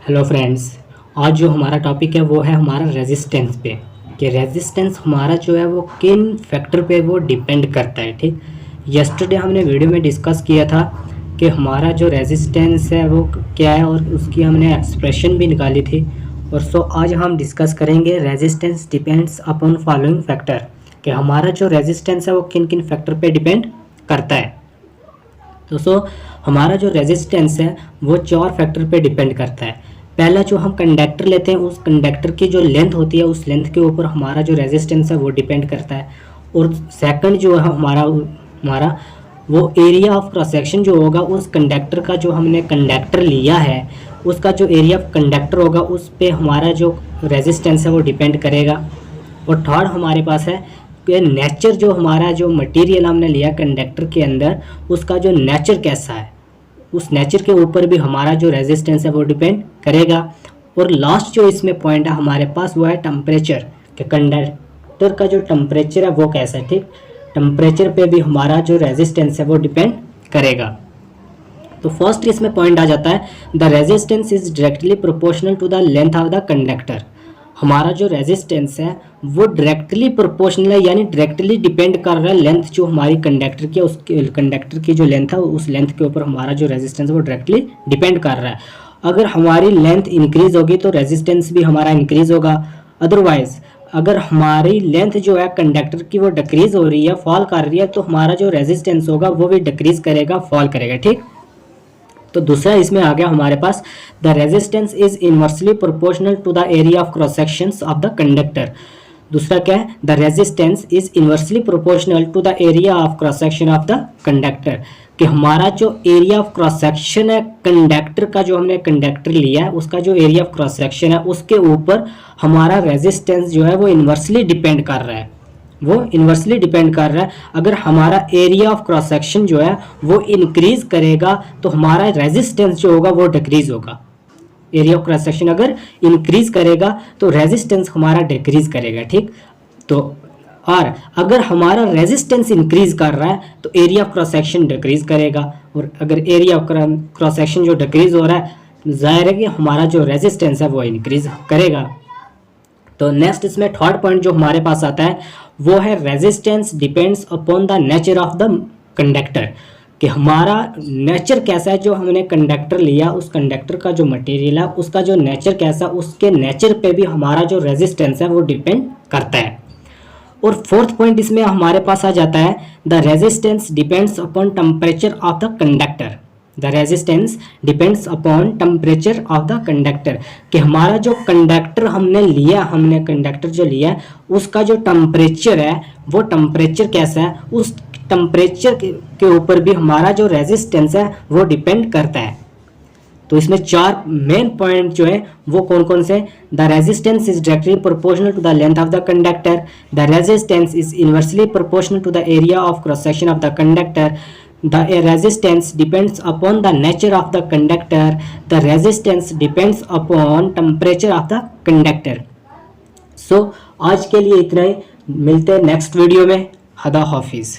Hello friends, आज जो हमारा टॉपिक है वो है हमारा रेजिस्टेंस पे कि रेजिस्टेंस हमारा जो है वो किन फैक्टर पे वो डिपेंड करता है। ठीक, यस्टरडे हमने वीडियो में डिस्कस किया था कि हमारा जो रेजिस्टेंस है वो क्या है और उसकी हमने एक्सप्रेशन भी निकाली थी। और आज हम डिस्कस करेंगे resistance depends upon following factor कि हमारा जो रेजिस्टेंस है वो किन किन फैक्टर पे डिपेंड करता है। तो हमारा जो रेजिस्टेंस है वो 4 फैक्टर पे डिपेंड करता है। पहला जो हम कंडक्टर लेते हैं उस कंडक्टर की जो लेंथ होती है उस लेंथ के ऊपर हमारा जो रेजिस्टेंस है वो डिपेंड करता है। और सेकंड जो है हमारा वो एरिया ऑफ क्रॉस सेक्शन जो होगा उस कंडक्टर का, जो हमने कंडक्टर लिया है उसका जो एरिया ऑफ कंडक्टर होगा उस पे हमारा जो रेजिस्टेंस है वो डिपेंड करेगा। और थर्ड हमारे पास है कि नेचर, जो हमारा जो मटेरियल हमने लिया कंडक्टर के अंदर उसका जो नेचर कैसा है उस नेचर के ऊपर भी हमारा जो रेजिस्टेंस है वो डिपेंड करेगा। और लास्ट जो इसमें पॉइंट है हमारे पास वो है टेम्परेचर, कि कंडक्टर का जो टेम्परेचर है वो कैसा है। ठीक, टेम्परेचर पे भी हमारा जो रेजिस्टेंस है वो डिपेंड करेगा। तो फर्स्ट इसमें पॉइंट आ जाता है the resistance is directly proportional to the length of the conductor. हमारा जो रेजिस्टेंस है वो डायरेक्टली प्रोपोर्शनल है, यानी डायरेक्टली डिपेंड कर रहा है लेंथ जो हमारी कंडक्टर की है, उसके कंडक्टर की जो लेंथ है उस लेंथ के ऊपर हमारा जो रेजिस्टेंस है वो डायरेक्टली डिपेंड कर रहा है। अगर हमारी लेंथ इंक्रीज होगी तो रेजिस्टेंस भी हमारा इंक्रीज होगा। अदरवाइज अगर हमारी लेंथ जो है कंडक्टर की वो डिक्रीज हो रही है, फॉल कर रही है, तो हमारा जो रेजिस्टेंस होगा वो भी डिक्रीज करेगा, फॉल करेगा। ठीक, तो दूसरा इसमें आ गया हमारे पास the resistance is inversely proportional to the area of cross sections of the conductor. दूसरा क्या है, the resistance is inversely proportional to the area of cross section of the conductor, कि हमारा जो एरिया ऑफ क्रॉस सेक्शन है conductor का, जो हमने कंडक्टर लिया है उसका जो एरिया ऑफ क्रॉस सेक्शन है उसके ऊपर हमारा रेजिस्टेंस जो है वो इनवर्सली डिपेंड कर रहा है, वो इन्वर्सली डिपेंड कर रहा है। अगर हमारा एरिया ऑफ क्रॉस सेक्शन जो है वो इंक्रीज करेगा तो हमारा रेजिस्टेंस जो होगा वो डिक्रीज होगा। एरिया ऑफ क्रॉस सेक्शन अगर इंक्रीज करेगा तो रेजिस्टेंस हमारा डिक्रीज करेगा। ठीक, तो और अगर हमारा रेजिस्टेंस इंक्रीज कर रहा है तो area of cross section decrease करेगा। और अगर एरिया ऑफ क्रॉस सेक्शन जो डिक्रीज हो रहा है जाहिर है कि हमारा जो रेजिस्टेंस है वो इंक्रीज करेगा। तो नेक्स्ट इसमें थर्ड पॉइंट जो हमारे पास आता है वो है resistance depends upon the nature of the conductor, कि हमारा नेचर कैसा है, जो हमने कंडक्टर लिया उस कंडक्टर का जो मटेरियल है उसका जो नेचर कैसा, उसके नेचर पे भी हमारा जो रेजिस्टेंस है वो डिपेंड करता है। और फोर्थ पॉइंट इसमें हमारे पास आ जाता है the resistance depends upon temperature of the conductor. The resistance depends upon temperature of the conductor, कि हमारा जो कंडक्टर हमने कंडक्टर जो लिया है उसका जो टेम्परेचर है वो टेम्परेचर कैसा है, उस टेम्परेचर के ऊपर भी हमारा जो रेजिस्टेंस है वो डिपेंड करता है। तो इसमें 4 मेन पॉइंट जो है वो कौन कौन से, the resistance is directly proportional to the length of the conductor, the resistance is inversely proportional to the area of cross section of the conductor, the resistance depends upon the nature of the conductor, the resistance depends upon temperature of the conductor। So आज के लिए इतना ही, मिलते हैं next video में। खुदा हाफिज़।